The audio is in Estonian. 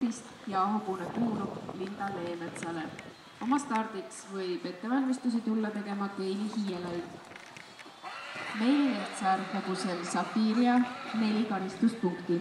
punktist ja hobune kuulub Linda Leemetsale. Oma stardiks võib ettevalmistusi tulla tegema Keili Hiielaid. Meil Lehtsaar hobusel Safiria 4 karistuspunkti.